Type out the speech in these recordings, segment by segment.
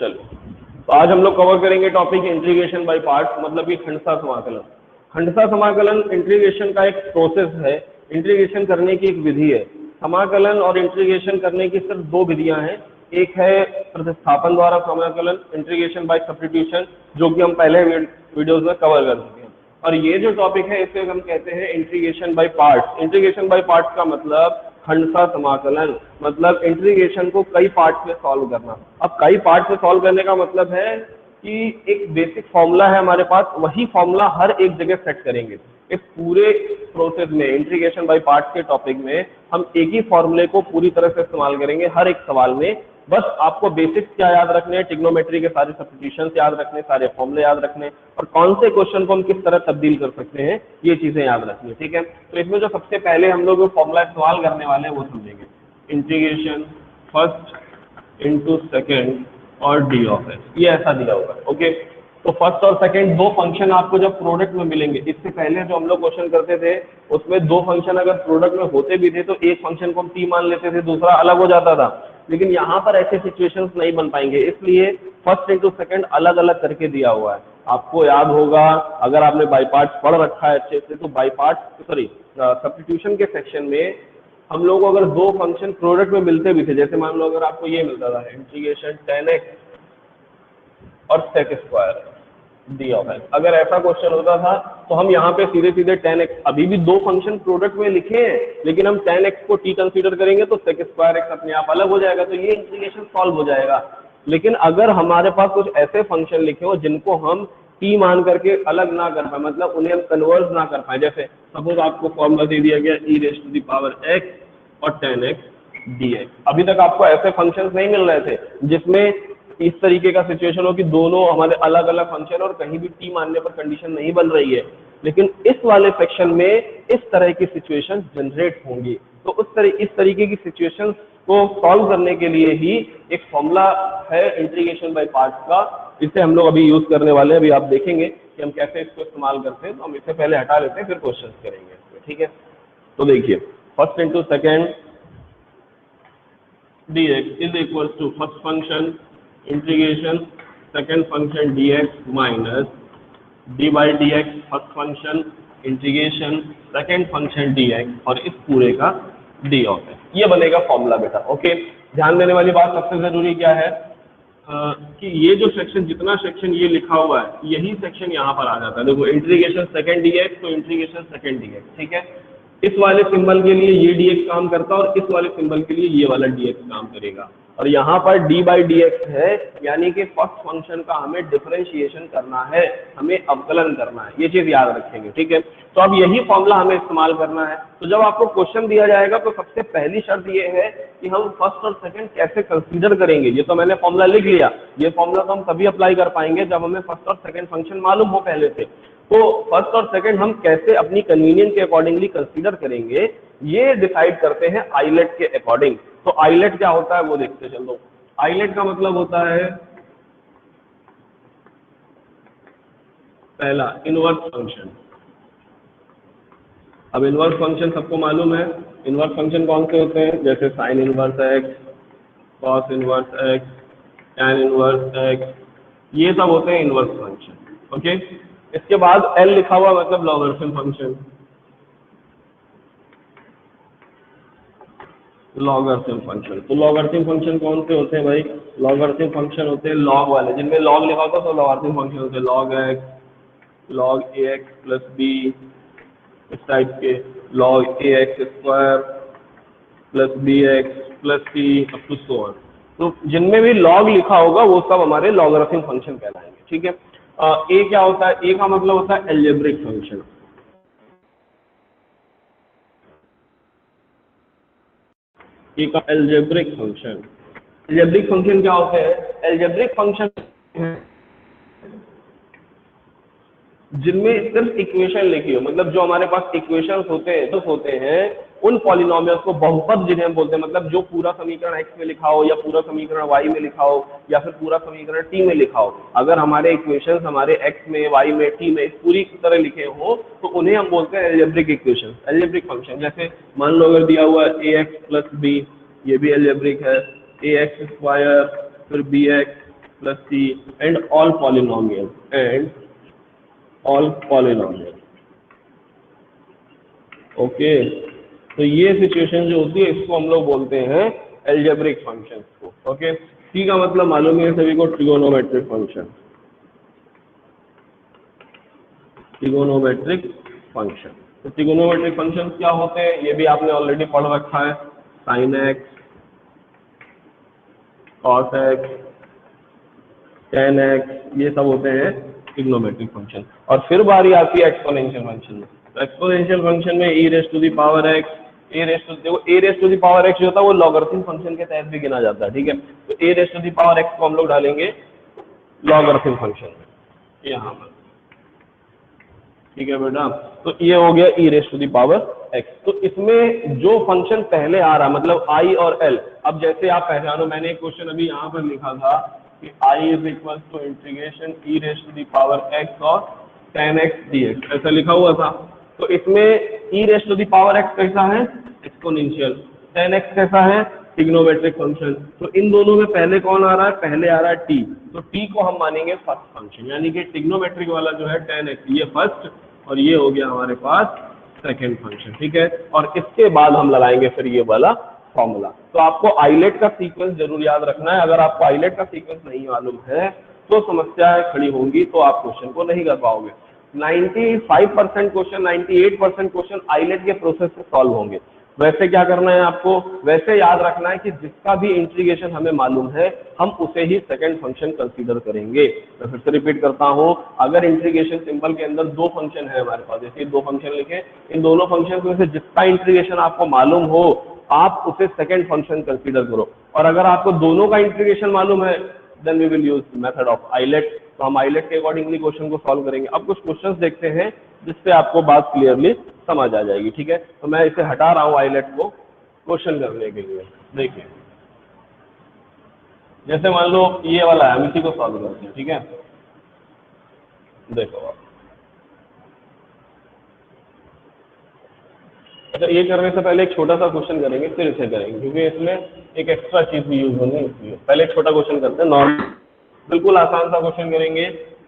चलो, तो आज हम लोग कवर करेंगे टॉपिक इंटीग्रेशन बाय पार्ट्स, मतलब कि खंडसा समाकलन। खंडसा समाकलन इंटीग्रेशन का एक प्रोसेस है, इंटीग्रेशन करने की एक विधि है। समाकलन और इंटीग्रेशन करने की सिर्फ दो विधियां हैं, एक है प्रतिस्थापन द्वारा समाकलन, इंटीग्रेशन बाय सब्स्टिट्यूशन, जो कि हम पहले वीडियोस में कवर कर चुके हैं, और ये जो टॉपिक है इसे हम कहते हैं integration by parts. Integration by parts का मतलब खंडसा समाकलन, मतलब इंटीग्रेशन को कई पार्ट्स में सॉल्व करना। अब कई पार्ट्स में सॉल्व करने का मतलब है कि एक बेसिक फॉर्मूला है हमारे पास, वही फॉर्मूला हर एक जगह सेट करेंगे। इस पूरे प्रोसेस में, इंटीग्रेशन बाय पार्ट्स के टॉपिक में, हम एक ही फॉर्मूले को पूरी तरह से इस्तेमाल करेंगे हर एक सवाल में। बस आपको बेसिक्स क्या याद रखने हैं, ट्रिग्नोमेट्री के सारे सब्स्टिट्यूशंस याद रखने, सारे फॉर्मूले याद रखने, और कौन से क्वेश्चन को हम किस तरह तब्दील कर सकते हैं, ये चीजें याद रखनी है। ठीक है, तो इसमें जो सबसे पहले हम लोग फॉर्मूला इस्तेमाल करने वाले हैं वो समझेंगे, इंटीग्रेशन फर्स्ट इंटू सेकेंड और डी ऑफ एस, ये ऐसा दिया होगा। ओके, तो फर्स्ट और सेकंड दो फंक्शन आपको जब प्रोडक्ट में मिलेंगे, इससे पहले जो हम लोग क्वेश्चन करते थे उसमें दो फंक्शन अगर प्रोडक्ट में होते भी थे तो एक फंक्शन को हम टी मान लेते थे, दूसरा अलग हो जाता था। लेकिन यहाँ पर ऐसे सिचुएशंस नहीं बन पाएंगे, इसलिए फर्स्ट इंटू सेकंड अलग अलग करके दिया हुआ है। आपको याद होगा, अगर आपने बाई पार्ट्स पढ़ रखा है अच्छे से, तो बाई पार्ट्स सब्स्टिट्यूशन के सेक्शन में हम लोग अगर दो फंक्शन प्रोडक्ट में मिलते भी थे, जैसे मान लो अगर आपको ये मिलता था इंटीग्रेशन tan x और sec square D of S, अगर ऐसा क्वेश्चन होता था तो हम यहाँ पे सीधे सीधे tan x, अभी भी दो फंक्शन प्रोडक्ट में लिखे हैं लेकिन हम tan x को t कंसीडर करेंगे तो sec स्क्वायर x अपने आप अलग हो जाएगा, तो ये इंटीग्रेशन सॉल्व हो जाएगा। लेकिन अगर हमारे पास कुछ ऐसे फंक्शन लिखे हो जिनको हम t मान करके अलग ना कर पाए, मतलब उन्हें हम कन्वर्ज ना कर पाए, जैसे सपोज आपको फॉर्मूला दे दिया गया e raise to the power x और tan x dx, अभी तक आपको ऐसे फंक्शंस नहीं मिल रहे थे जिसमें इस तरीके का सिचुएशन हो कि दोनों हमारे अलग अलग फंक्शन और कहीं भी टी मानने पर कंडीशन नहीं बन रही है, लेकिन इस वाले सेक्शन में इस तरह की सिचुएशन जनरेट होंगी। तो इस तरीके की सिचुएशन को सॉल्व करने के लिए ही एक फॉर्मूला है इंटीग्रेशन बाय पार्ट्स का, इसे हम लोग अभी यूज करने वाले हैं। अभी आप देखेंगे कि हम कैसे इसको इस्तेमाल करते हैं, तो हम इसे पहले हटा लेते हैं फिर क्वेश्चन करेंगे इसमें। ठीक है, तो देखिए first into second dx is equal to first function integration second function dx minus d by d x first function integration second function dx और इस पूरे का डी ऑफ एस, ये बनेगा फॉर्मूला बेटा। ओके, ध्यान देने वाली बात सबसे जरूरी क्या है कि ये जो सेक्शन, जितना सेक्शन ये लिखा हुआ है, यही सेक्शन यहाँ पर आ जाता है। देखो इंटीग्रेशन सेकेंड dx तो इंटीग्रेशन सेकेंड dx, ठीक है, इस वाले सिंबल के लिए ये dx काम करता है और इस वाले सिंबल के लिए ये वाला dx काम करेगा, और यहाँ पर d बाई डी एक्स है, यानी कि फर्स्ट फंक्शन का हमें डिफरेंशिएशन करना है, हमें अवकलन करना है, ये चीज याद रखेंगे। ठीक है, तो अब यही फॉर्मूला हमें इस्तेमाल करना है। तो जब आपको क्वेश्चन दिया जाएगा तो सबसे पहली शर्त ये है कि हम फर्स्ट और सेकंड कैसे कंसीडर करेंगे। ये तो मैंने फॉर्मूला लिख लिया, ये फॉर्मूला तो हम तभी अप्लाई कर पाएंगे जब हमें फर्स्ट और सेकंड फंक्शन मालूम हो पहले से। तो फर्स्ट और सेकंड हम कैसे अपनी कन्वीनियंस के अकॉर्डिंगली कंसीडर करेंगे, ये डिसाइड करते हैं आइलेट के अकॉर्डिंग। तो आइलेट क्या होता है वो देखते चलो। आइलेट का मतलब होता है पहला इनवर्स फंक्शन। अब इनवर्स फंक्शन सबको मालूम है, इनवर्स फंक्शन कौन से होते हैं, जैसे sign inverse x, cos inverse x, tan inverse x, ये सब होते हैं इनवर्स फंक्शन। ओके, इसके बाद एल लिखा हुआ मतलब लॉगरिथम फंक्शन, लॉगरिथम फंक्शन। तो लॉगरिथम फंक्शन कौन से होते हैं भाई, लॉगरिथम फंक्शन होते हैं लॉग वाले, जिनमें लॉग लिखा होता है तो लॉगरिथम फंक्शन होते हैं log x, log a x plus b, इस टाइप के, log a x square plus b x plus c up to so on. तो जिनमें भी लॉग लिखा होगा वो सब हमारे लॉगरिथम फंक्शन कहलाएंगे। ठीक है, ए क्या होता है, ए का मतलब होता है एल्जेब्रिक फंक्शन। ए का एल्जेब्रिक फंक्शन, एल्जेब्रिक फंक्शन क्या होते हैं, एल्जेब्रिक फंक्शन जिनमें सिर्फ इक्वेशन लिखी हो, मतलब जो हमारे पास इक्वेशंस होते हैं उन पॉलिनोमियल्स को बहुपद जिन्हें हम बोलते हैं, मतलब जो पूरा समीकरण x में लिखा हो या पूरा समीकरण y में लिखा हो या फिर पूरा समीकरण t में लिखा हो, अगर हमारे इक्वेशंस हमारे x में, y में, t में इस पूरी तरह लिखे हो तो उन्हें हम बोलते हैं एल्जेब्रिक इक्वेशन, एल्जेब्रिक फंक्शन। जैसे मान लो अगर दिया हुआ है ax प्लस b, ये भी एल्जेब्रिक है, ax स्क्वायर फिर bx plus c and all polynomial okay. तो ये सिचुएशन जो होती है इसको हम लोग बोलते हैं एल्जेब्रिक फंक्शंस को। ओके, सी का मतलब मालूम है सभी को, ट्रिगोनोमेट्रिक फंक्शन। ट्रिगोनोमेट्रिक फंक्शन, तो ट्रिगोनोमेट्रिक फंक्शन क्या होते हैं ये भी आपने ऑलरेडी पढ़ रखा है, sine x, cos x, ten x, ये सब होते हैं ट्रिगोनोमेट्रिक फंक्शन। और फिर बारी आती है एक्सपोनेंशियल फंक्शन में। तो एक्सपोनेंशियल फंक्शन में e raise to the power x, देखो a raise to the power x जो होता है वो लॉगरिथम फंक्शन के तहत भी गिना जाता है, ठीक है। तो a raise to the power x को हम लोग डालेंगे लॉगरिथम फंक्शन में यहाँ पर, ठीक है बेटा। तो ये हो गया e raise to the power x। तो इसमें जो फंक्शन पहले आ रहा मतलब i और l, अब जैसे आप पहचानो, मैंने एक क्वेश्चन अभी यहाँ पर लिखा था कि i is equal to integration e raise to the power x और tan x dx, ऐसा लिखा हुआ था। तो इसमें e raise to the power x कैसा है, एक्सपोनेंशियल, tan x कैसा है, ट्रिग्नोमेट्रिक फंक्शन। तो इन दोनों में पहले कौन आ रहा है, पहले आ रहा है t, तो t को हम मानेंगे फर्स्ट फंक्शन, यानी कि ट्रिग्नोमेट्रिक वाला जो है tan x ये फर्स्ट और ये हो गया हमारे पास सेकेंड फंक्शन, ठीक है। और इसके बाद हम लगाएंगे फिर ये वाला फॉर्मूला। तो आपको आइलेट का सीक्वेंस जरूर याद रखना है, अगर आपको आइलेट का सीक्वेंस नहीं मालूम है तो समस्याएं खड़ी होंगी, तो आप क्वेश्चन को नहीं कर पाओगे। 95% क्वेश्चन, 98% क्वेश्चन आइलेट के प्रोसेस से सॉल्व होंगे। वैसे क्या करना है आपको, वैसे याद रखना है कि जिसका भी इंटीग्रेशन हमें मालूम है हम उसे ही सेकंड फंक्शन कंसीडर करेंगे। मैं फिर से रिपीट करता हूं, अगर इंटीग्रेशन सिंबल के अंदर दो फंक्शन है हमारे पास, जैसे दो फंक्शन लिखे, इन दोनों फंक्शन में से जिसका इंटीग्रेशन आपको मालूम हो आप उसे सेकंड फंक्शन कंसीडर करो। और अगर आपको दोनों का इंटीग्रेशन मालूम है then we will use method of ILATE. तो हम आइलेट के अकॉर्डिंगली क्वेश्चन को सॉल्व करेंगे। अब कुछ क्वेश्चंस देखते हैं जिससे आपको बात क्लियरली समझ आ जाएगी, ठीक है। तो मैं इसे हटा रहा हूं आइलेट को क्वेश्चन करने के लिए। देखिए जैसे मान लो ये वाला है, हम इसी को सॉल्व करते हैं, ठीक है। देखो आप, अच्छा ये करने से पहले एक छोटा सा क्वेश्चन करेंगे फिर इसे करेंगे, क्योंकि इसमें एक एक्स्ट्रा चीज भी यूज होगी, इसलिए पहले एक छोटा क्वेश्चन करते हैं, नॉर्मल बिल्कुल आसान सा क्वेश्चन करेंगे।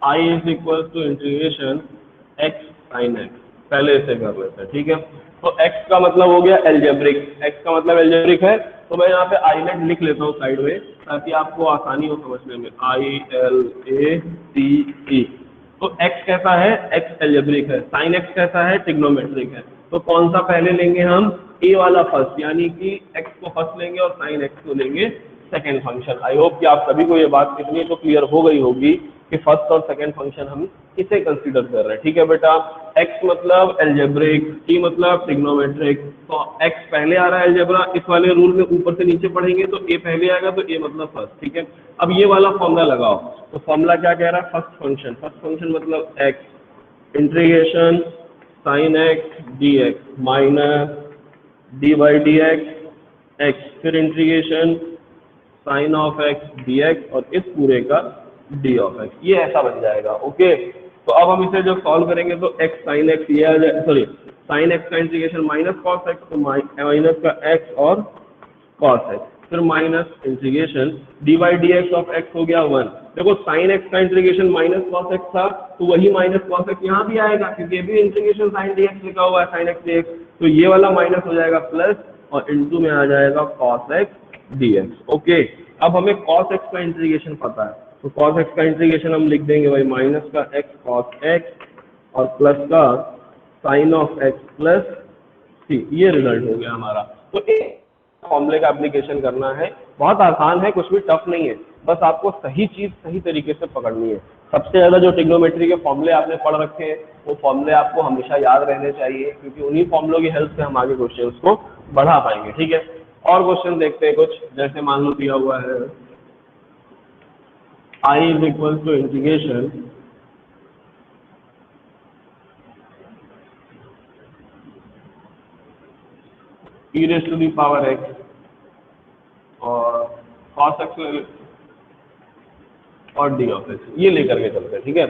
i is equal to integration x sin x, पहले इसे कर लेते हैं, ठीक है। तो x का मतलब हो गया एल्जेब्रिक, x का मतलब एल्जेब्रिक है, तो मैं यहाँ पे आइलेट लिख लेता हूँ साइड में ताकि आपको आसानी हो समझने में। ILATE, तो x कैसा है, x एल्जेब्रिक है, sin x कैसा है, ट्रिग्नोमेट्रिक है। तो कौन सा पहले लेंगे हम, a वाला फर्स्ट, यानी कि x को फर्स्ट लेंगे और sin x को लेंगे सेकेंड फंक्शन। आई होप कि आप सभी को ये बात इतनी तो क्लियर हो गई होगी कि फर्स्ट और सेकेंड फंक्शन हम इसे कंसीडर कर रहे हैं, ठीक है बेटा। x मतलब एल्जेब्रिक, t मतलब ट्रिग्नोमेट्रिक, तो x पहले आ रहा है एल्जेब्रा, इस वाले रूल में ऊपर से नीचे पढ़ेंगे तो a पहले आएगा, तो a मतलब फर्स्ट, ठीक है। अब ये वाला फॉर्मूला लगाओ, तो फॉर्मूला क्या कह रहा है, फर्स्ट फंक्शन मतलब x integration sine x dx minus d by d x, फिर integration sine of x dx और इस पूरे का d ऑफ x, ये ऐसा बन जाएगा, ओके। तो अब हम इसे जब सॉल्व करेंगे तो x साइन x ये आ जाए, सॉरी साइन x का इंटीग्रेशन माइनस कॉस x, तो माइनस का x और कॉस x, फिर minus integration D by d x of x हो गया 1। देखो साइन x का इंटीग्रेशन माइनस कॉस x था, तो वही माइनस कॉस x यहाँ भी आएगा क्योंकि ये भी इंटीग्रेशन साइन dx लिखा हुआ है, साइन x dx, तो ये वाला माइनस हो जाएगा प्लस और इंटू में आ जाएगा कॉस x dx, ओके। अब हमें cos x का इंटीग्रेशन पता है, तो cos x का इंटीग्रेशन हम लिख देंगे भाई माइनस का x cos x और प्लस का sine of x plus c, ये रिजल्ट हो गया हमारा। तो एक फॉर्मूले का एप्लीकेशन करना है, बहुत आसान है, कुछ भी टफ नहीं है, बस आपको सही चीज सही तरीके से पकड़नी है। सबसे ज्यादा जो ट्रिग्नोमेट्री के फॉर्मूले आपने पढ़ रखे हैं वो फॉर्मूले आपको हमेशा याद रहने चाहिए, क्योंकि उन्हीं फॉर्मूलों की हेल्प से हम आगे क्वेश्चंस को बढ़ा पाएंगे, ठीक है। और क्वेश्चन देखते हैं कुछ, जैसे मान लो दिया हुआ है i is equal to integration e raise to the power x और cos x और d ऑफ x, ये लेकर के चलते हैं, ठीक है।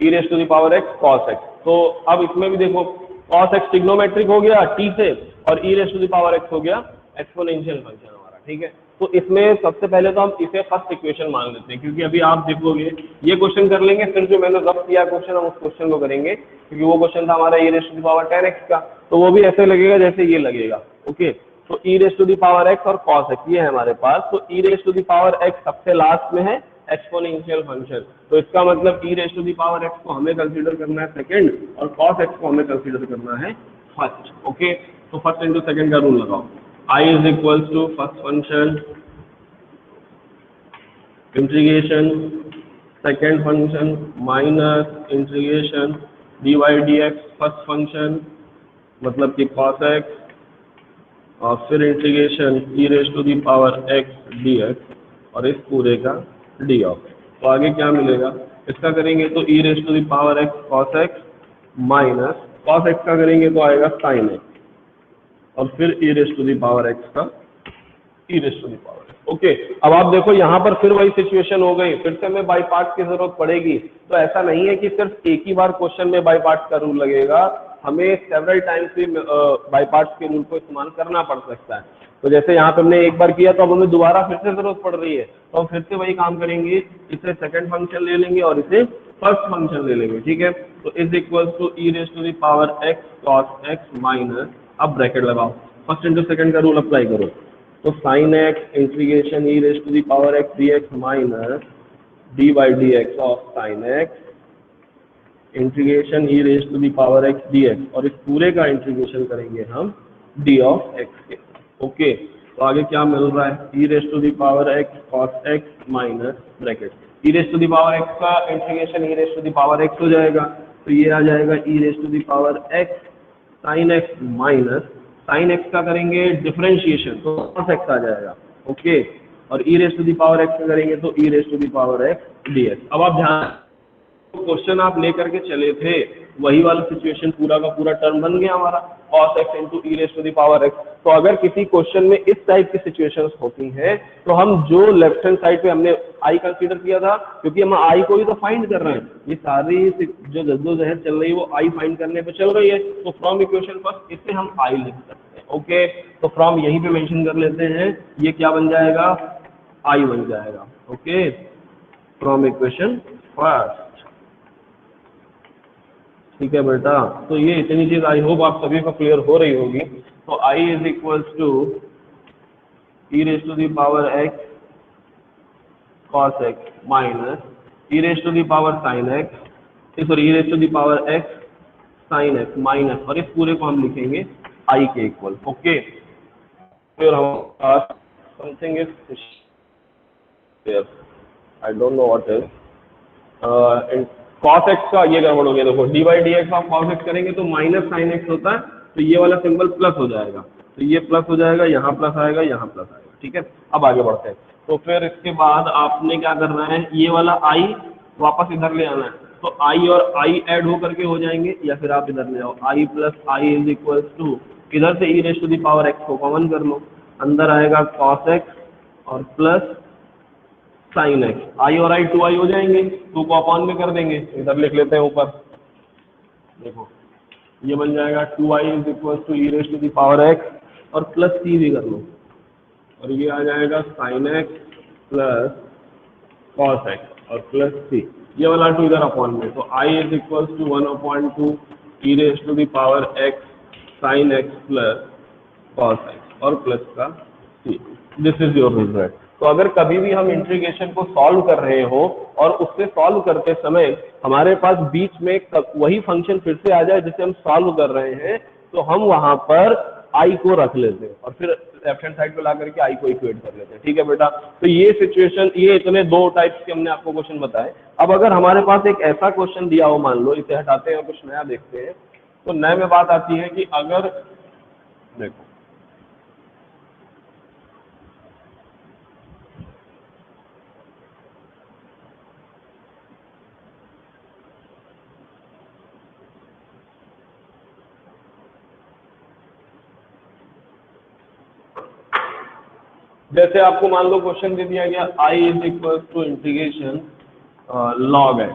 e raise to the power x cos x, तो अब इसमें भी देखो cos x ट्रिग्नोमेट्रिक हो गया t से और e raise to the power x हो गया एक्सपोनेंशियल फंक्शन हमारा, ठीक है। तो इसमें सबसे पहले तो हम इसे फर्स्ट इक्वेशन मान लेते हैं, क्योंकि अभी आप देखोगे ये क्वेश्चन कर लेंगे, फिर जो मैंने रब किया क्वेश्चन हम उस क्वेश्चन को करेंगे, क्योंकि वो क्वेश्चन था हमारा e raise to the power 10x का, तो वो भी ऐसे लगेगा जैसे ये लगेगा। ओके, तो e raise to the power x और cos x ये है हमारे पास। तो e raise to the power x सबसे लास्ट में है एक्सपोनेंशियल फंक्शन, तो इसका मतलब e raise to the power x को हमें कंसीडर करना है सेकंड और cos x को हमें कंसीडर करना है फर्स्ट। ओके, तो फर्स्ट इंटू सेकंड का रूल लगाओ। I is equals to first function integration second function minus integration dy dx first function मतलब कि cos x और फिर इंटीग्रेशन e raise to the power x dx और इस पूरे का dy। तो आगे क्या मिलेगा, इसका करेंगे तो e raise to the power x cos x minus cos x का करेंगे तो आएगा sin x और फिर e raise to the power x का e raise to the power. Okay, अब आप देखो यहाँ पर फिर वही सिचुएशन हो गई, फिर से हमें बाई पार्ट्स की जरूरत पड़ेगी। तो ऐसा नहीं है कि सिर्फ एक ही बार क्वेश्चन में बाई पार्ट्स का रूल लगेगा, हमें सेवरल टाइम्स भी बाई पार्ट्स के रूल को इस्तेमाल करना पड़ सकता है। तो जैसे यहाँ पे हमने एक बार किया तो अब हमें दोबारा फिर से जरूरत पड़ रही है, तो हम फिर से वही काम करेंगे, इसे सेकंड फंक्शन ले लेंगे और इसे फर्स्ट फंक्शन ले लेंगे। ठीक है, तो is equals to e raise to the power x cos x minus, अब ब्रैकेट लगाओ, फर्स्ट इंटू सेकंड का रूल अप्लाई करो, तो sin x integration e raise to the power x dx minus dy dx of sin x integration e raise to the power x dx और इस पूरे का integration करेंगे हम d ऑफ x के। ओके, तो आगे क्या मिल रहा है, e raise to the power x cos x minus bracket e raise to the power x का integration e raise to the power x हो जाएगा, तो ये आ जाएगा e raise to the power x sin x minus sin x का करेंगे differentiation तो cos x आ जाएगा। ओके, और e raise to the power x का करेंगे तो e raise to the power x dx। अब आप ध्यान, क्वेश्चन आप लेकर के चले थे वही वाला सिचुएशन, पूरा का पूरा टर्म बन गया हमारा cos x into e raise to the power x। तो अगर किसी क्वेश्चन में इस टाइप की सिचुएशंस होती हैं तो हम जो लेफ्ट हैंड साइड पे हमने i कंसीडर किया था, क्योंकि हम i को ही तो फाइंड कर रहे हैं, ये सारी जो जद्दोजहद चल रही है वो i फाइंड करने पे चल रही है, तो फ्रॉम इक्वेशन फर्स्ट इससे हम i लिख सकते हैं। ओके, तो फ्रॉम यहीं पे मेंशन कर लेते हैं, ये क्या बन जाएगा, i बन जाएगा। Okay, from equation first. ठीक है बेटा, तो ये इतनी चीज आई होप आप सभी को क्लियर हो रही होगी। तो i is equals to e raise to the power x cos x minus e raise to the power sin x, sorry e raise to the power x sin x minus, और इस पूरे को हम लिखेंगे i के equal. Okay, फिर हम something is I don't know what is cos x का ये गड़बड़ हो गया, देखो dy dx आप cos x करेंगे तो माइनस sin x होता है, तो ये वाला सिंबल प्लस हो जाएगा, तो ये प्लस हो जाएगा, यहाँ प्लस आएगा, यहाँ प्लस आएगा। ठीक है, अब आगे बढ़ते हैं। तो फिर इसके बाद आपने क्या करना है, ये वाला i वापस इधर ले आना है, तो i और i ऐड होकर के हो जाएंगे, या फिर आप इधर ले आओ i plus i is equal to, इधर से e raise to the power x को कॉमन कर लो, अंदर आएगा cos x और प्लस sin x, i और i 2i हो जाएंगे, 2 को अपॉन में कर देंगे, इधर लिख लेते हैं ऊपर, देखो ये बन जाएगा 2i is equal to e raise to the power x और प्लस c भी कर लो, और ये आ जाएगा sin x plus cos x और प्लस c, ये वाला 2 इधर अपॉन में, तो i is equal to 1/2 e raise to the power x sin x plus cos x और प्लस का c। This is your result. तो अगर कभी भी हम इंटीग्रेशन को सॉल्व कर रहे हो और उससे सॉल्व करते समय हमारे पास बीच में वही फंक्शन फिर से आ जाए जिसे हम सॉल्व कर रहे हैं, तो हम वहां पर i को रख लेते हैं और फिर लेफ्ट हैंड साइड पे ला करके i को इक्वेट कर लेते हैं। ठीक है बेटा, तो ये सिचुएशन, ये इतने दो टाइप्स के हमने आपको क्वेश्चन बताए। अब अगर हमारे पास एक ऐसा क्वेश्चन दिया हो, मान लो इसे हटाते हैं और कुछ नया देखते हैं, तो नए में बात आती है कि अगर देखो जैसे आपको मान लो क्वेश्चन दे दिया गया i is equal to integration log x।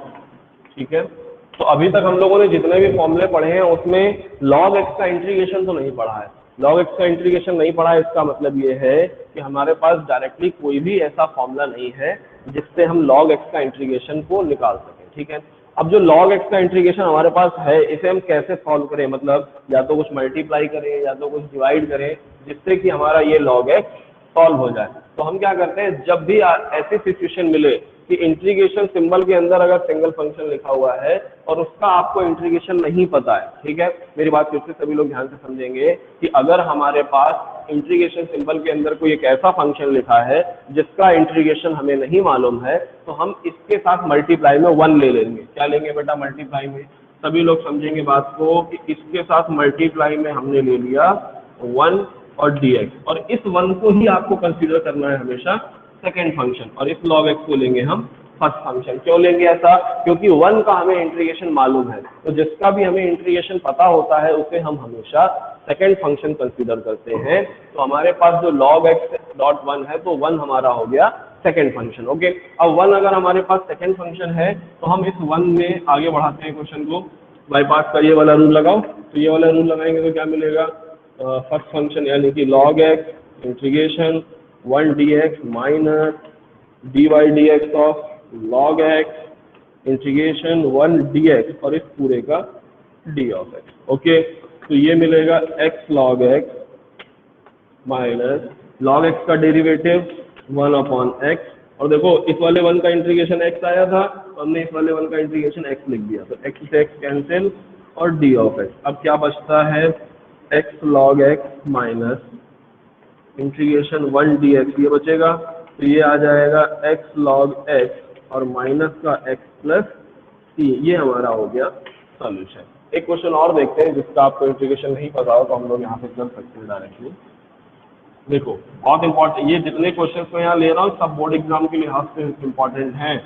ठीक है, तो अभी तक हम लोगों ने जितने भी फॉर्मूले पढ़े हैं उसमें log x का इंटीग्रेशन तो नहीं पढ़ा है, लॉग एक्स का इंटीग्रेशन नहीं पढ़ा है, इसका मतलब ये है कि हमारे पास डायरेक्टली कोई भी ऐसा फॉर्मूला नहीं है जिससे हम लॉग एक्स का इंटीग्रेशन को निकाल सकें, ठीक है। अब जो log x का इंटीग्रेशन हमारे पास है, इसे हम कैसे सॉल्व करें, मतलब या तो कुछ मल्टीप्लाई करें या तो कुछ डिवाइड करें जिससे कि हमारा ये log x सॉल्व हो जाए। तो हम क्या करते हैं, जब भी ऐसी सिचुएशन मिले कि इंटीग्रेशन सिंबल के अंदर अगर सिंगल फंक्शन लिखा हुआ है और उसका आपको इंटीग्रेशन नहीं पता है, ठीक है, मेरी बात फिर से सभी लोग ध्यान से समझेंगे कि अगर हमारे पास इंटीग्रेशन सिंबल के अंदर कोई एक ऐसा फंक्शन लिखा है जिसका इंटीग्रेशन हमें नहीं मालूम है, तो हम इसके साथ मल्टीप्लाई में 1 ले लेंगे। क्या लेंगे बेटा, मल्टीप्लाई में। सभी लोग समझेंगे बात को कि इसके साथ मल्टीप्लाई में हमने ले लिया 1 और dx, और इस 1 को ही आपको कंसीडर करना है हमेशा सेकेंड फंक्शन, और इस log x को लेंगे हम फर्स्ट फंक्शन। क्यों लेंगे ऐसा, क्योंकि 1 का हमें इंटीग्रेशन मालूम है, तो जिसका भी हमें इंटीग्रेशन पता होता है उसे हम हमेशा सेकेंड फंक्शन कंसीडर करते हैं। तो हमारे पास जो log x डॉट 1 है, तो 1 हमारा हो गया सेकेंड फंक्शन। ओके, अब 1 अगर हमारे पास सेकेंड फंक्शन है तो हम इस 1 में आगे बढ़ाते हैं क्वेश्चन को। बाई पार्ट का ये वाला रूल लगाओ, तो ये वाला रूल लगाएंगे तो क्या मिलेगा, फर्स्ट फंक्शन यानी कि log x integration 1 dx minus dy dx of log x integration 1 dx और इस पूरे का d ऑफ x। ओके, तो ये मिलेगा x log x minus log x का डेरिवेटिव 1 अपॉन x, और देखो इस वाले 1 का इंटीग्रेशन x आया था तो हमने इस वाले 1 का इंटीग्रेशन x लिख दिया, तो x से x कैंसिल और d ऑफ x। अब क्या बचता है, x log x minus integration 1 dx, ये बचेगा, तो ये आ जाएगा x log x और माइनस का x प्लस c, ये हमारा हो गया सॉल्यूशन। एक क्वेश्चन और देखते हैं जिसका आपको इंटीग्रेशन नहीं पता हो तो हम लोग यहाँ पे कर सकते हैं डायरेक्टली। देखो बहुत इंपॉर्टेंट, ये जितने क्वेश्चन मैं यहाँ ले रहा हूँ सब बोर्ड एग्जाम के लिहाज से इंपॉर्टेंट हैं।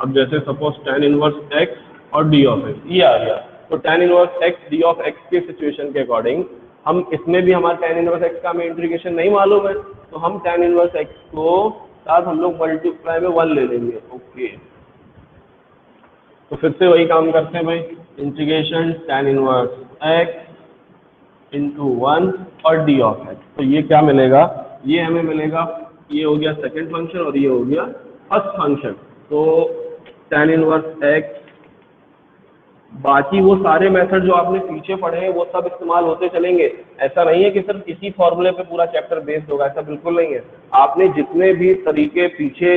अब जैसे सपोज tan इनवर्स x और d ऑफ x ये आ गया, तो tan inverse x d of x के सिचुएशन के अकॉर्डिंग हम इसमें भी हमारा tan इनवर्स x का हमें इंटीग्रेशन नहीं मालूम है, तो हम tan इनवर्स x को साथ हम लोग मल्टीप्लाई में 1 ले लेंगे। ओके, तो फिर से वही काम करते हैं भाई, integration tan inverse x into 1 और d ऑफ x, तो ये क्या मिलेगा, ये हमें मिलेगा, ये हो गया सेकेंड फंक्शन और ये हो गया फर्स्ट फंक्शन। तो tan इनवर्स x, बाकी वो सारे मेथड जो आपने पीछे पढ़े हैं वो सब इस्तेमाल होते चलेंगे। ऐसा नहीं है कि सिर्फ इसी फॉर्मूले पे पूरा चैप्टर बेस्ड होगा, ऐसा बिल्कुल नहीं है। आपने जितने भी तरीके पीछे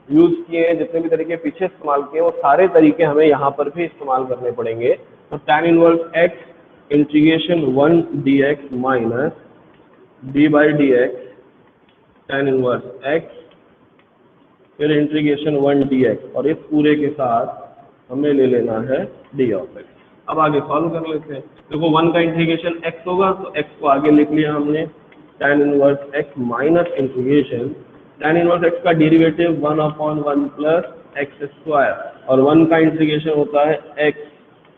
यूज किए हैं, जितने भी तरीके पीछे इस्तेमाल किए हैं, वो सारे तरीके हमें यहाँ पर भी इस्तेमाल करने पड़ेंगे। तो tan inverse x integration 1 dx minus d by d x tan inverse x फिर इंटीग्रेशन 1 dx और इस पूरे के साथ हमें ले लेना है d ऑफ x। अब आगे सॉल्व कर लेते हैं। देखो 1 का इंटीग्रेशन x होगा तो x को आगे लिख लिया हमने, tan inverse x minus integration tan inverse x का derivative 1 upon 1 plus x square, और 1 का इंटीग्रेशन होता है x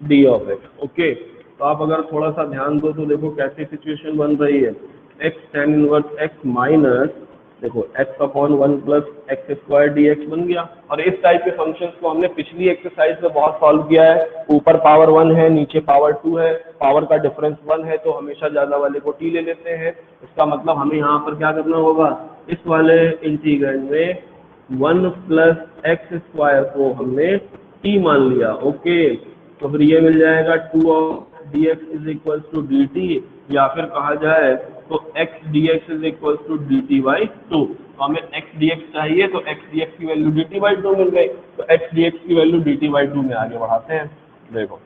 d of x। Okay, तो आप अगर थोड़ा सा ध्यान दो तो देखो कैसी सिचुएशन बन रही है, x tan inverse x minus देखो x upon 1 plus x square dx बन गया। और इस टाइप के फंक्शंस को हमने पिछली एक्सरसाइज में बहुत सॉल्व किया है। ऊपर पावर 1 है, नीचे पावर 2 है, पावर का डिफरेंस 1 है, तो हमेशा ज्यादा वाले को t ले लेते हैं। इसका मतलब हमें यहाँ पर क्या करना होगा, इस वाले इंटीग्रेंड में 1 प्लस एक्स स्क्वायर को हमने t मान लिया। ओके, तो फिर ये मिल जाएगा 2 of dx is equal to dt, या फिर कहा जाए तो x dx is equal to dt by 2। तो हमें x dx चाहिए, तो x dx की वैल्यू dt बाई 2 मिल गई, तो x dx की वैल्यू dt बाई 2 में आगे बढ़ाते हैं। देखो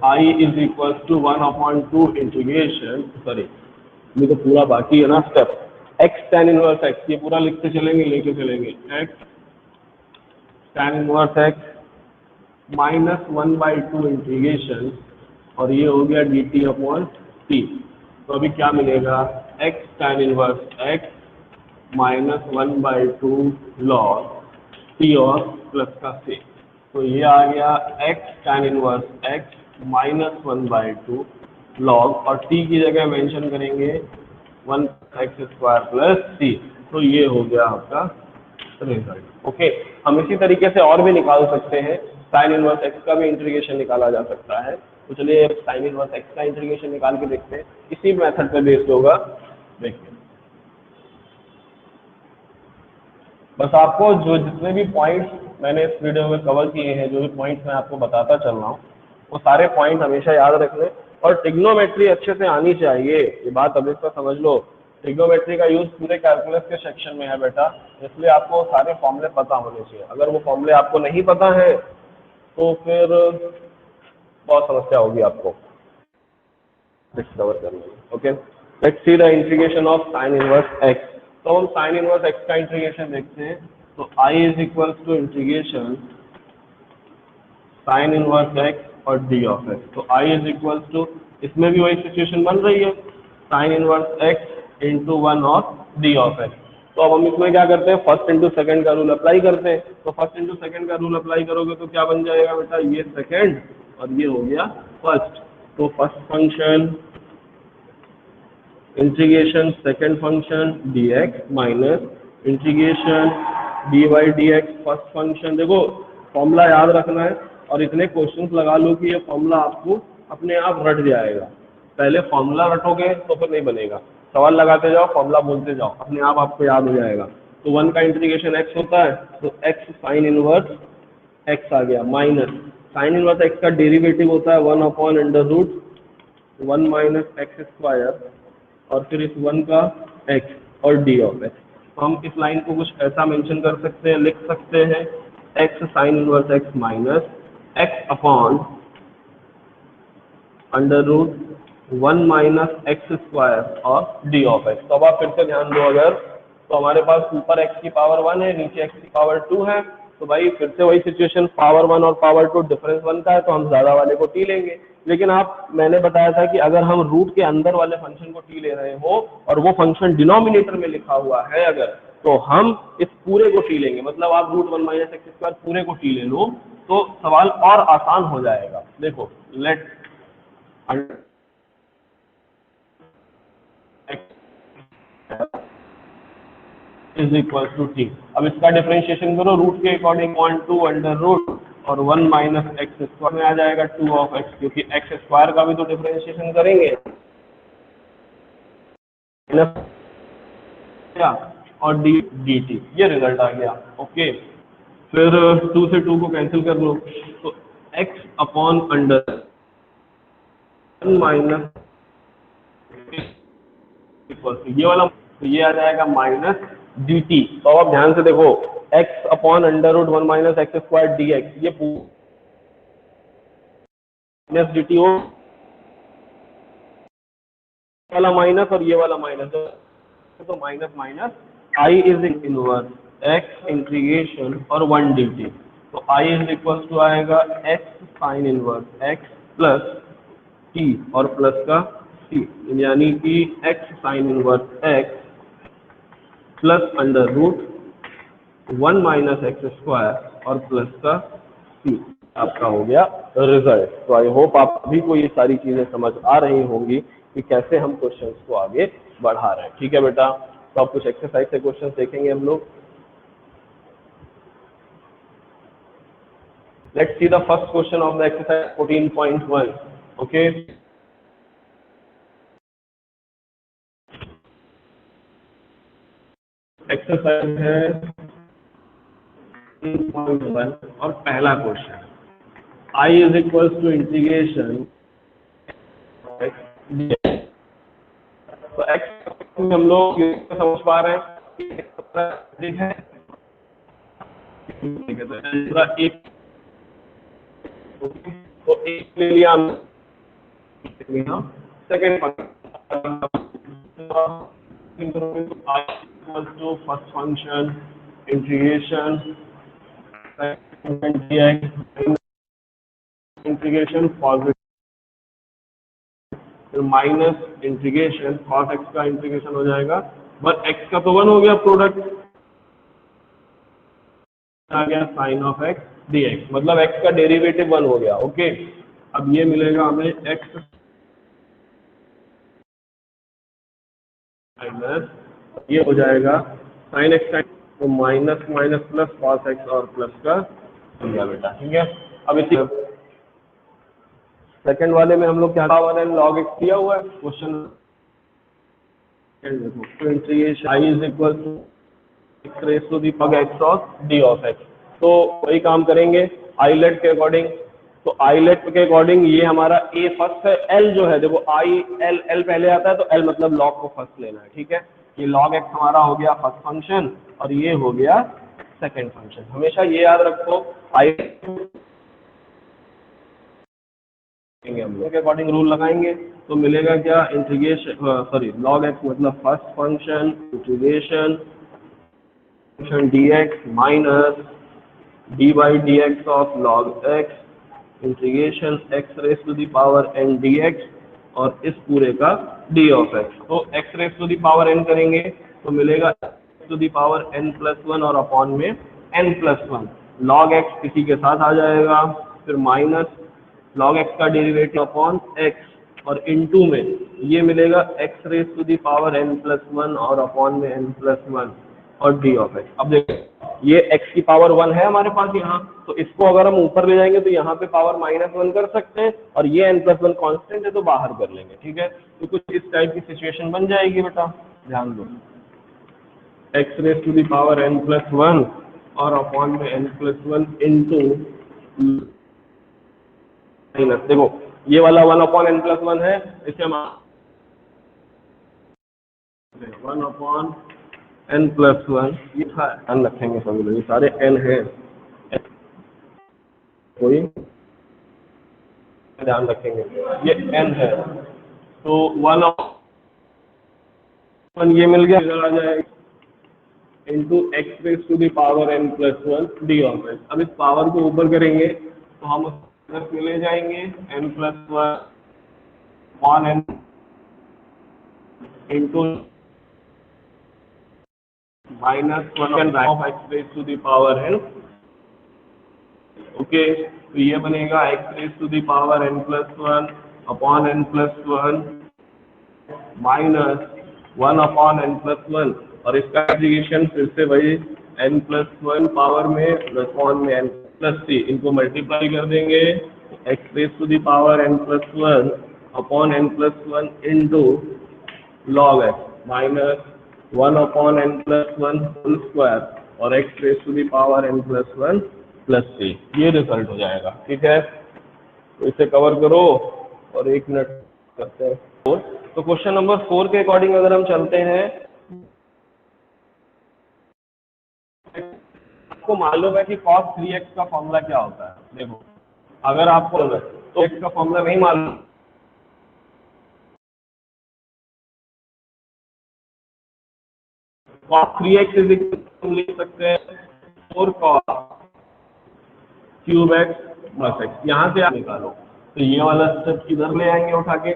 I is equal to 1 upon 2 integration, sorry ये तो पूरा बाकी है ना step, x tan inverse x, ये पूरा लिखते चलेंगे, लेके चलेंगे, x tan inverse x minus 1 by 2 integration, और ये हो गया dt अपॉन t। तो अभी क्या मिलेगा, x tan inverse x minus 1 by 2 log t और प्लस का c, तो ये आ गया x tan inverse x minus 1 by 2 log, और t की जगह मेंशन करेंगे 1 एक्स स्क्वायर प्लस c, तो ये हो गया आपका रिजल्ट। ओके, हम इसी तरीके से और भी निकाल सकते हैं, साइन इनवर्स x का भी इंटीग्रेशन निकाला जा सकता है। तो चलिए साइन इनवर्स एक्स का इंटीग्रेशन निकाल के देखते हैं, इसी मेथड पे बेस्ड होगा। देखिए बस आपको जो जितने भी पॉइंट्स मैंने इस वीडियो में कवर किए हैं, जो भी पॉइंट्स मैं आपको बताता चल रहा हूँ, वो सारे पॉइंट हमेशा याद रखने, और ट्रिग्नोमेट्री अच्छे से आनी चाहिए, ये बात अभी तक समझ लो। ट्रिग्नोमेट्री का यूज पूरे कैलकुलस के सेक्शन में है बेटा, इसलिए आपको सारे फॉर्मूले पता होने चाहिए। अगर वो फॉर्मूले आपको नहीं पता है तो फिर बहुत समस्या होगी आपको डिस्कवर करने में। Okay, let's see the integration of sine inverse x. तो हम साइन इनवर्स एक्स का इंटीग्रेशन देखते हैं। तो I is equal to integration sine inverse x और डी ऑफ एक्स। तो I इज इक्वल टू, इसमें भी वही सिचुएशन बन रही है, sine inverse x into one और डी ऑफ एक्स। तो अब हम इसमें क्या करते हैं, फर्स्ट इंटू सेकंड का रूल अप्लाई करते हैं। तो फर्स्ट इंटू सेकंड का रूल अप्लाई करोगे तो क्या बन जाएगा बेटा, ये सेकंड और ये हो गया फर्स्ट। तो first function integration second function dx minus integration dy dx first function. देखो फॉर्मूला याद रखना है और इतने क्वेश्चंस लगा लो कि ये फॉर्मूला आपको अपने आप रट जाएगा। पहले फॉर्मूला रटोगे तो फिर नहीं बनेगा, सवाल लगाते जाओ, फॉर्मूला बोलते जाओ, अपने आप आपको याद हो जाएगा। तो वन का इंटीग्रेशन x होता है, तो x साइन इनवर्स x आ गया, माइनस साइन इनवर्स x का डेरिवेटिव होता है 1/√1 माइनस एक्स स्क्वायर, और फिर इस वन का x और डी ऑफ एक्स। तो हम इस लाइन को कुछ ऐसा मेंशन कर सकते हैं, लिख सकते हैं x sine inverse x minus x upon √1 minus x square और डी ऑफ एक्स। तो अब आप फिर से ध्यान दो, अगर तो हमारे पास ऊपर x की पावर 1 है, नीचे x की पावर 2 है, तो भाई फिर से वही सिचुएशन, पावर 1 और पावर 2 डिफरेंस 1 का है, तो हम ज्यादा वाले को t लेंगे। लेकिन मैंने बताया था कि अगर हम रूट के अंदर वाले फंक्शन को t ले रहे हो और वो फंक्शन डिनोमिनेटर में लिखा हुआ है अगर, तो हम इस पूरे को t लेंगे। मतलब आप √1 माइनस एक्स स्क्वायर पूरे को t ले लो तो सवाल और आसान हो जाएगा। देखो let is equal to t. अब इसका डिफरेंशिएशन करो रूट के अकॉर्डिंग, 1/2 और 1 माइनस एक्स स्क्वायर में आ जाएगा 2 ऑफ एक्स, क्योंकि एक्स स्क्वायर का भी तो डिफरेंशिएशन करेंगे और डी टी, ये रिजल्ट आ गया। ओके, फिर 2 से 2 को कैंसिल कर लो, तो x अपॉन अंडर 1 माइनस ये वाला, तो ये आ जाएगा माइनस डी टी। तो अब आप ध्यान से देखो, x upon √1 minus x square D x, ये माइनस डी टी हो वाला माइनस और ये वाला माइनस, तो minus minus I is inverse x integration और 1 डी टी। तो I इज इक्वल टू आएगा x sine inverse x plus t और प्लस का c, यानी कि x sine inverse x plus √1 minus x square और प्लस का c, आपका हो गया रिजल्ट। तो आई होप आप सभी को ये सारी चीजें समझ आ रही होंगी कि कैसे हम क्वेश्चंस को आगे बढ़ा रहे हैं। ठीक है बेटा, तो आप कुछ एक्सरसाइज से क्वेश्चंस देखेंगे हम लोग। Let's see the first question of the exercise 14.1। ओके, एक्सरसाइज है 14.1 और पहला question, I is equal to integration, तो x में हम लोग समझ पा रहे हैं, एक तो एक ले लिया second first function integration integration positive minus integration cos x का इंटीग्रेशन हो जाएगा, बट x का तो 1 हो गया, प्रोडक्ट आ गया साइन ऑफ x dx, मतलब x का डेरिवेटिव 1 हो गया। ओके, अब ये मिलेगा हमें x माइनस ये हो जाएगा साइन एक्स का, तो minus minus plus cos x और प्लस का हो गया बेटा। ठीक है, अब इसी सेकंड वाले में हम लोग क्या पावर एन लॉग एक्स किया हुआ है क्वेश्चन। तो integration I is equal to x raise to the power x of d of x. तो वही काम करेंगे आईलेट के अकॉर्डिंग। तो आईलेट के अकॉर्डिंग ये हमारा ए फर्स्ट है, एल जो है देखो आई एल एल पहले आता है तो एल मतलब लॉग को फर्स्ट लेना है, ठीक है। ये लॉग एक्स हमारा हो गया फर्स्ट फंक्शन और ये हो गया सेकंड फंक्शन। हमेशा ये याद रखो आई हम लोग के अकॉर्डिंग रूल लगाएंगे तो मिलेगा क्या इंटीग्रेशन सॉरी लॉग एक्स मतलब first function integration function d x minus d by d x of log x integration x raise to the power n d x और इस पूरे का डी ऑफ एक्स। तो x raise to the power n करेंगे तो मिलेगा to the power n plus one और upon में n plus one. Log x इसी के साथ आ जाएगा, फिर माइनस लॉग एक्स का डेरिवेटिव अपॉन एक्स और इनटू में ये मिलेगा x raise to the power n plus one और अपॉन में एन प्लस वन और डी ऑफ एक्स। अब देखो ये x की पावर 1 है हमारे पास यहाँ, तो इसको अगर हम ऊपर ले जाएंगे तो यहाँ पे पावर -1 कर सकते हैं और ये n प्लस वन कॉन्स्टेंट है तो बाहर कर लेंगे, ठीक है। तो कुछ इस टाइप की सिचुएशन बन जाएगी बेटा, ध्यान दो x raise to the power n plus one और अपॉन में n plus one into minus, देखो ये वाला 1 अपॉन n प्लस वन है, इसे हम 1 अपॉन n प्लस वन, ये ध्यान रखेंगे सभी लोग, ये सारे n है, कोई ध्यान रखेंगे ये n है। तो 1 अपॉन ये मिल गया, इधर आ जाएगा into x raise to the power n plus one d of x. अब इस पावर को ऊपर करेंगे तो हम प्लस में ले जाएंगे n plus one upon n into -1 of x raise to the power n। Okay, तो ये बनेगा x raise to the power n plus one upon n plus one minus 1 upon n plus one और इसका integration फिर से वही n plus one power में plus one में n प्लस थ्री, इनको मल्टीप्लाई कर देंगे x raise to the power n plus one upon n plus one into log x minus 1 upon n plus one whole square और x raise to the power n plus one plus three, ये result हो जाएगा, ठीक है। तो इसे cover करो और 1 मिनट करते हैं। तो क्वेश्चन नंबर 4 के अकॉर्डिंग अगर हम चलते हैं, आपको मालूम है कि cos 3x का फॉर्मूला क्या होता है। देखो अगर आपको तो x का फॉर्मूला नहीं मालूम, cos 3x इज इक्वल लिख सकते हैं 4 cos cube x plus x, यहाँ से आप निकालो तो ये वाला स्टेप इधर ले आएंगे उठा के,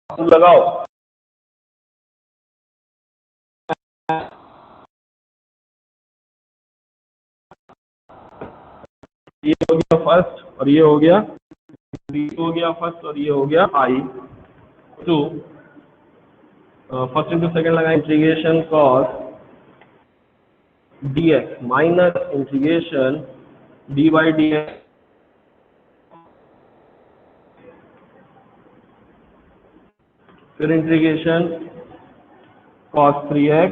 लगाओ ये हो गया फर्स्ट और ये हो गया फर्स्ट और ये हो गया आई टू फर्स्ट इंटू सेकेंड लगा integration cos D x minus integration D by d x फिर इंटीग्रेशन cos 3x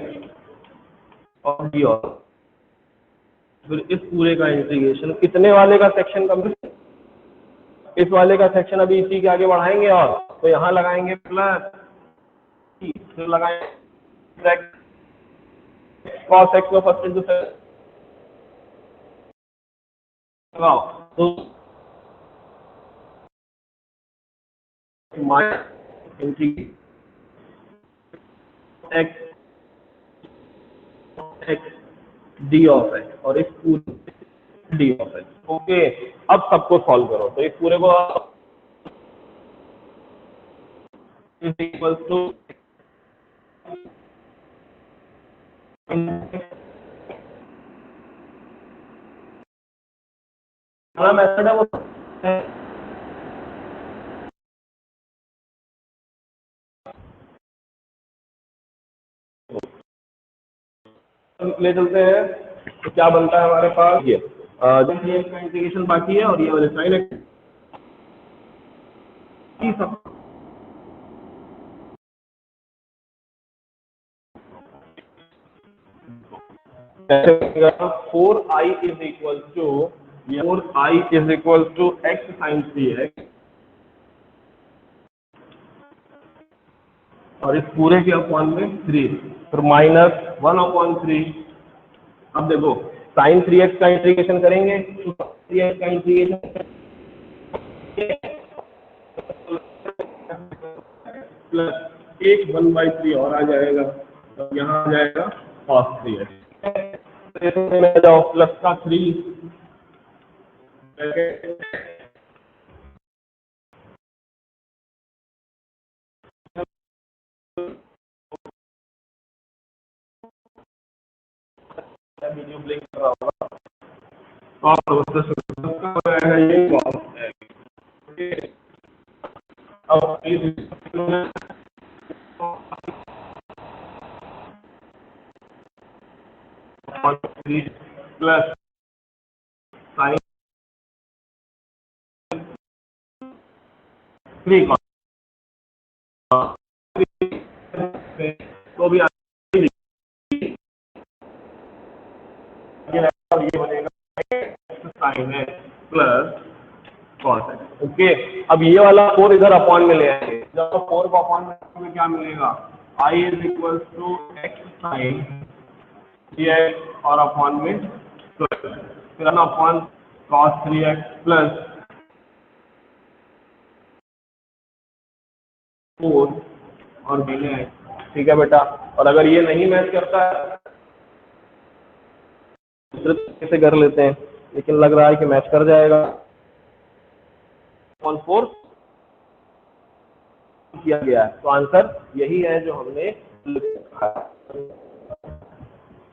और डी और फिर इस पूरे का इंटीग्रेशन, कितने वाले का सेक्शन कंप्लीट, इस वाले का सेक्शन अभी इसी के आगे बढ़ाएंगे और तो यहाँ लगाएंगे प्लस फिर लगाएंगे cos x को फर्स्ट इंटू लगाओ तो minus integration x D of x और इस पूरे डी ऑफ एक्स। ओके, अब सबको सॉल्व करो। तो इस पूरे को इज इक्वल टू मेथड है वो ले चलते हैं। तो क्या बनता है हमारे पास ये जब ये का इंटीग्रेशन बाकी है और ये वाले साइन सब 4i is equal to 4i is equal to x sine 3x और इस पूरे के अपॉन में 3 फिर माइनस 1/3। अब देखो साइन 3x का इंटीग्रेशन करेंगे तो 3x का इंटीग्रेशन प्लस 1/3 और आ जाएगा, तो यहाँ आ जाएगा cos 3x। में जाओ प्लस का 3 वीडियो ब्लिंक कर रहा होगा और ये अब प्लस साइन 3 तो भी ये बनेगा साइन है प्लस कॉस है। ओके, अब ये वाला 4 इधर अपॉन में ले आएंगे। जब 4 को अपॉन में क्या मिलेगा, i is equal to x sine और अपॉन में फिर अपॉन cos 3x प्लस 4 और मिले। ठीक है बेटा, और अगर ये नहीं मैच करता है कैसे कर लेते हैं, लेकिन लग रहा है कि मैच कर जाएगा। 4 किया गया है तो आंसर यही है जो हमने लिखा है।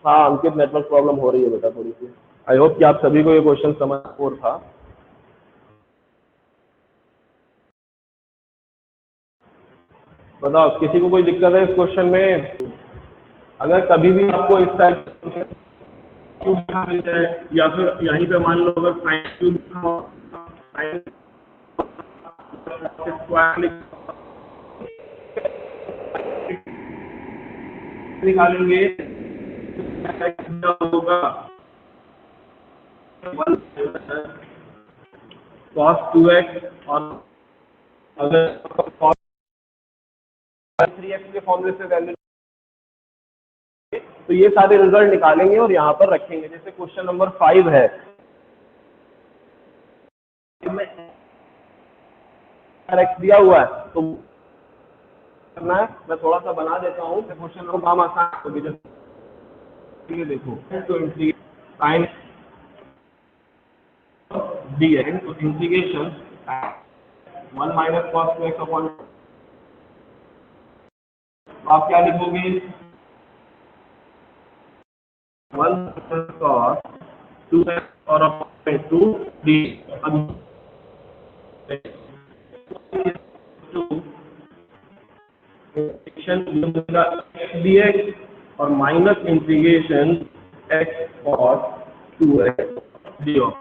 हाँ अंकित, नेटवर्क प्रॉब्लम हो रही है बेटा थोड़ी सी। आई होप कि आप सभी को ये क्वेश्चन समझ 4 था। बताओ किसी को कोई दिक्कत है इस क्वेश्चन में? अगर कभी भी आपको इस टाइप मिल जाए या फिर यहीं पे मान लो अगर साइन क्यूब निकालेंगे होगा cos 2x और अगर cos 3x के फॉर्मूले से वैल्यू तो ये सारे रिजल्ट निकालेंगे और यहाँ पर रखेंगे। जैसे क्वेश्चन नंबर 5 है, x दिया हुआ है तो करना है, मैं थोड़ा सा बना देता हूँ क्वेश्चन को काम आसान होगी। जैसे देखो तो साइन डी है तो integration 1 minus cos 2x upon आप क्या लिखोगे 1 cos 2x और अपॉन 2d dx और minus integration x cos 2x dx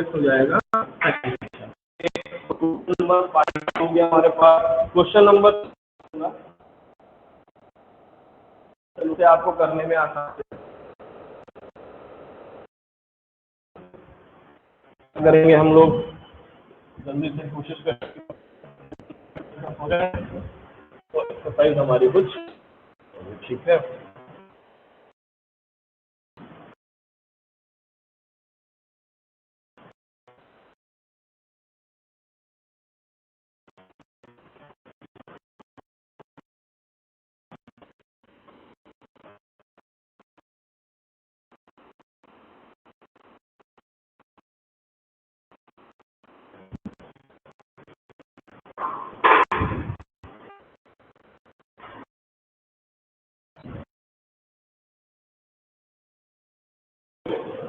हो जाएगा। नंबर 5 हो गया हमारे पास। क्वेश्चन नंबर से आपको करने में आसान करेंगे हम लोग, जल्दी से कोशिश करेंगे। तो एक्सरसाइज हमारी कुछ ठीक है।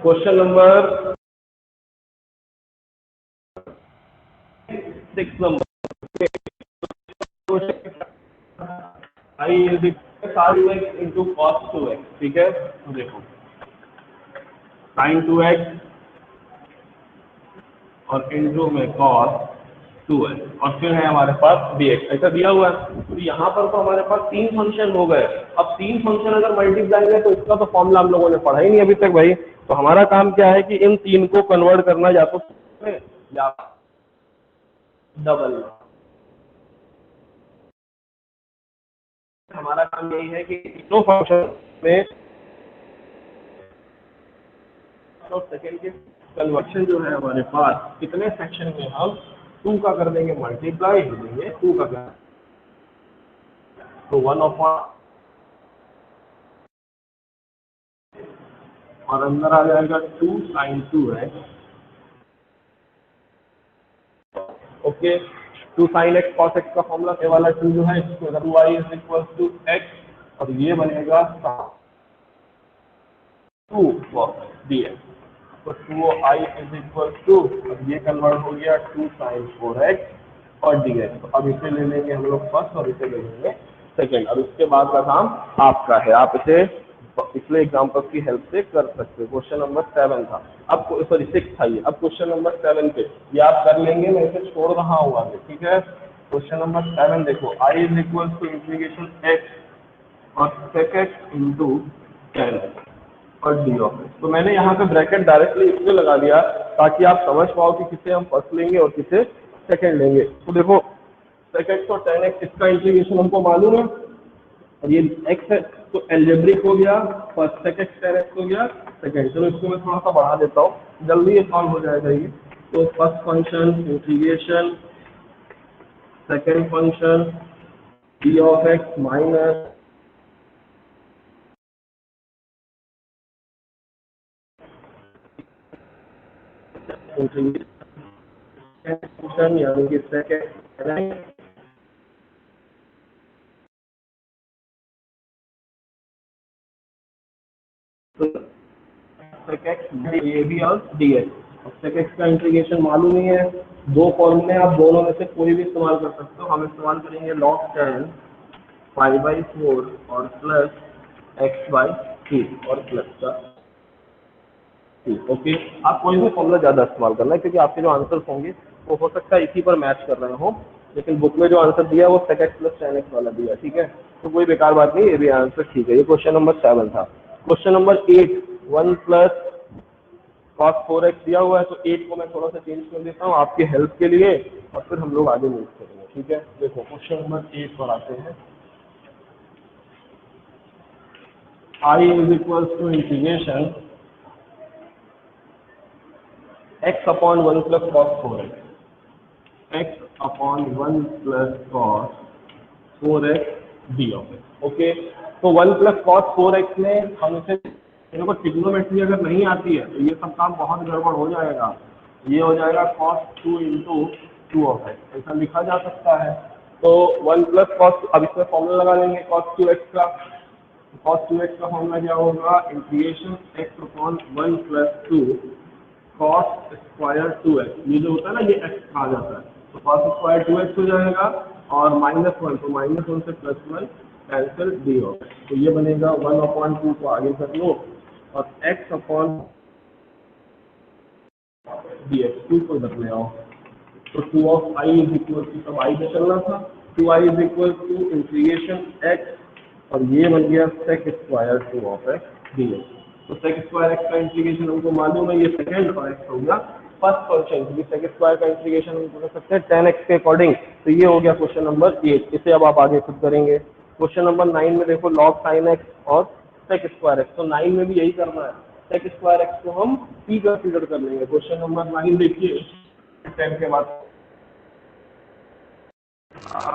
Question number 6 number I is sine x into cos 2x, ठीक है। तो देखो साइन 2x और इंटू में कॉस 2x और फिर है हमारे पास dx, ऐसा दिया हुआ है। तो यहाँ पर तो हमारे पास 3 फंक्शन हो गए। अब 3 फंक्शन अगर मल्टीप्लाई है तो इसका तो फॉर्मूला हम लोगों ने पढ़ा ही नहीं अभी तक भाई। तो हमारा काम क्या है कि इन 3 को कन्वर्ट करना, या तो या डबल। हमारा काम यही है कि तीनों फंक्शन में और सेकंड के कन्वर्शन जो है हमारे पास कितने सेक्शन में हम 2 का कर देंगे मल्टीप्लाई, देंगे 2 का कर, तो 1 अपॉन और अंदर आ जाएगा 2 sin 2x, okay. 2 sin x cos x का फॉर्मूला ए वाला 2 जो है इसको 2y is equal to x और ये बनेगा 2 cos dx। तो 2i इज इक्वल टू, अब ये कन्वर्ट हो गया 2 sin 4x और dx। तो अब इसे ले लेंगे हम लोग फर्स्ट और इसे ले लेंगे सेकेंड, और उसके बाद का काम आपका है, आप इसे पिछले एग्जाम्पल की हेल्प से कर सकते हो। क्वेश्चन नंबर 7 था, अब सॉरी 6 था ये, अब क्वेश्चन नंबर 7 पे ये आप कर लेंगे, मैं इसे छोड़ रहा हूँ आगे, ठीक है। क्वेश्चन नंबर 7 देखो, I is equal to integration x और सेक एक्स इंटू 10 और डी ऑफ एक्स। तो मैंने यहाँ पे ब्रैकेट डायरेक्टली इसलिए लगा दिया ताकि आप समझ पाओ कि किसे हम फर्स्ट लेंगे और किसे सेकेंड लेंगे। तो देखो सेक एक्स और 10x इसका इंटीग्रेशन हमको मालूम है, और ये x है तो एल्जेब्रिक हो गया, फर्स्ट सेक एक्स 10x हो गया सेकेंड। चलो इसको मैं थोड़ा सा बढ़ा देता हूँ, जल्दी ये सॉल्व हो जाएगा ये। तो first function integration second function D of x minus function यानी कि सेकेंड ए बी और डी एक्स। अब सेक एक्स का इंटीग्रेशन मालूम ही है, दो फॉर्मूले आप दोनों में से कोई भी इस्तेमाल कर सकते हो। हम इस्तेमाल करेंगे log 10 5/4 और प्लस x/3 और प्लस का 2, ओके। आप कोई भी फॉर्मूला ज़्यादा इस्तेमाल करना है क्योंकि आपके जो आंसर्स होंगे वो हो सकता है इसी पर मैच कर रहे हो, लेकिन बुक में जो आंसर दिया है वो सेक एक्स प्लस 10x वाला दिया, ठीक है। तो कोई बेकार बात नहीं, ये भी आंसर ठीक है। ये क्वेश्चन नंबर 7 था। Question number 8 1 plus cos 4x दिया हुआ है, तो 8 को मैं थोड़ा सा चेंज कर देता हूँ आपके हेल्प के लिए और फिर हम लोग आगे मूव करेंगे, ठीक है। देखो क्वेश्चन नंबर 8 पर आते हैं। I is equal to integration x upon 1 plus cos 4x, x upon 1 plus cos 4x d of x, okay. तो 1 प्लस cos 4x में हम इसे, मेरे को ट्रिग्नोमेट्री अगर नहीं आती है तो ये सब काम बहुत गड़बड़ हो जाएगा। ये हो जाएगा cos 2 इंटू 2 ऑफ एक्स, ऐसा लिखा जा सकता है। तो 1 प्लस cos, अब इसमें फॉर्मूला लगा लेंगे cos 2x का। cos 2x का फॉर्मूला क्या होगा, integration x upon 1 plus 2 cos square 2x, ये जो होता है ना ये x आ जाता है, तो cos स्क्वायर 2x हो जाएगा और -1, तो -1 से +1 कैंसिल डी हो, तो ये बनेगा 1/2 को आगे कर लो और x अपॉन डी एक्स 2 को इधर ले आओ, तो 2 of I is equal to, सब आई पे चलना था, 2i is equal to integration x और ये बन गया sec square 2 of x d x. तो सेक स्क्वायर एक्स का इंटीग्रेशन हमको मालूम है, ये सेकेंड और एक्स हो गया फर्स्ट फंक्शन क्योंकि सेक स्क्वायर का इंटीग्रेशन हम कर सकते हैं 10x के अकॉर्डिंग। तो ये हो गया क्वेश्चन नंबर 8। इसे अब आप आगे खुद करेंगे। क्वेश्चन नंबर 9 में देखो log sin x और सेक स्क्वायर एक्स। तो 9 में भी यही करना है, सेक स्क्वायर एक्स को हम p कंसीडर कर लेंगे। क्वेश्चन नंबर 9 देखिए 10 के बाद।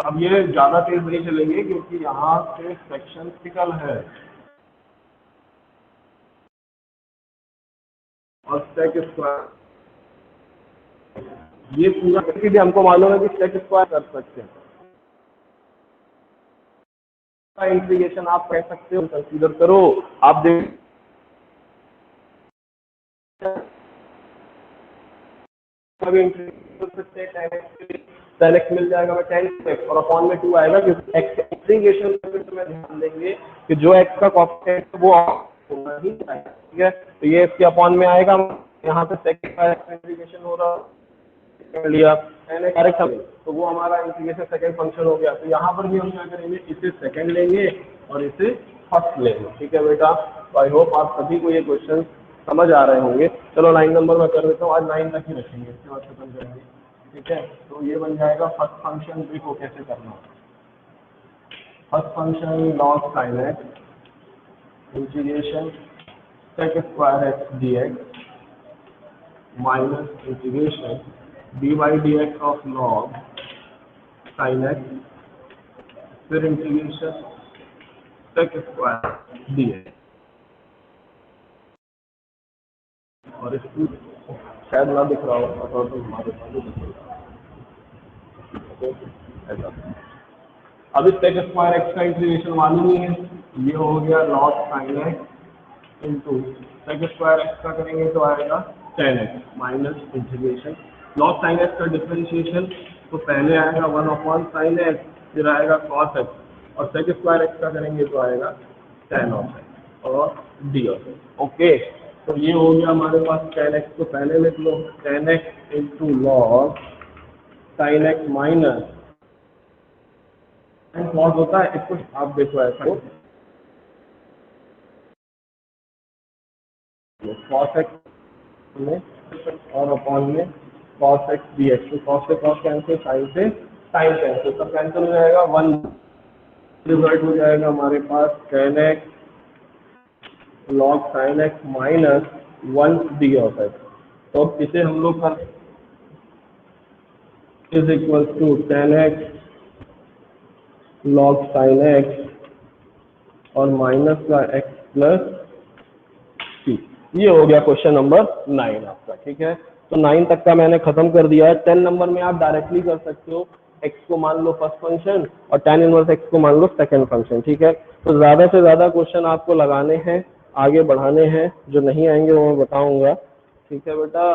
अब ये ज्यादा तेज नहीं चलेंगे क्योंकि यहाँ से सेक्शन क्रिटिकल है और सेक स्क्वायर ये पूरा करके भी हमको मालूम है कि सेक स्क्वायर कर सकते हैं। इंटीग्रेशन आप कह सकते हो, कंसीडर करो। आप देख tan x मिल जाएगा, मैं tan x और अपॉन में 2 आएगा क्योंकि x इंटीग्रेशन में ध्यान देंगे कि जो x का कोएफिशिएंट वो होना ही चाहिए, ठीक है। तो ये इसके अपॉन में आएगा, यहाँ पे सेक स्क्वायर इंटीग्रेशन हो रहा कर लिया डायरेक्ट हम, तो वो हमारा इंटीग्रेशन सेकंड फंक्शन हो गया। तो यहाँ पर भी हम क्या करेंगे, इसे सेकंड लेंगे और इसे फर्स्ट लेंगे, ठीक है बेटा। तो आई होप आप सभी को ये क्वेश्चन समझ आ रहे होंगे। चलो 9 नंबर में कर देता हूँ, आज 9 तक ही रखेंगे, इसके बाद खत्म करेंगे, ठीक है। तो ये बन जाएगा फर्स्ट फंक्शन, देखो कैसे करना। First function log sin x integration sec square x d x minus integration dy dx of log sin x फिर इंटीग्रेशन सेक स्क्वायर dx। और इसकी शायद ना दिख रहा हो तो हमारे ऐसा। अब इस सेक स्क्वायर एक्स का इंटीग्रेशन मालूम ही है, ये हो गया log sin x into sec square x का करेंगे तो आएगा tan x minus integration log sin x का डिफरेंशिएशन, तो पहले आएगा 1/sin x फिर आएगा cos x और सेक स्क्वायर एक्स का करेंगे तो आएगा tan of x और d of x। ओके, तो ये हो गया हमारे पास tan x, तो पहले लिख लो tan x into log sin x minus cos होता है इसको आप देखो ऐसा cos x में और अपॉन में cos x dx। तो cos से cos कैंसिल, sin से sin कैंसिल, सब कैंसिल हो जाएगा, 1 रिजल्ट हो जाएगा हमारे पास tan x log sin x minus 1 d of x। तो अब इसे हम लोग कर is equal to tan x log sin x और माइनस का x प्लस c। ये हो गया क्वेश्चन नंबर 9 आपका, ठीक है। तो 9 तक का मैंने खत्म कर दिया है। 10 नंबर में आप डायरेक्टली कर सकते हो, x को मान लो फर्स्ट फंक्शन और tan इनवर्स x को मान लो सेकंड फंक्शन, ठीक है। तो ज़्यादा से ज़्यादा क्वेश्चन आपको लगाने हैं, आगे बढ़ाने हैं, जो नहीं आएंगे वो मैं बताऊंगा, ठीक है बेटा।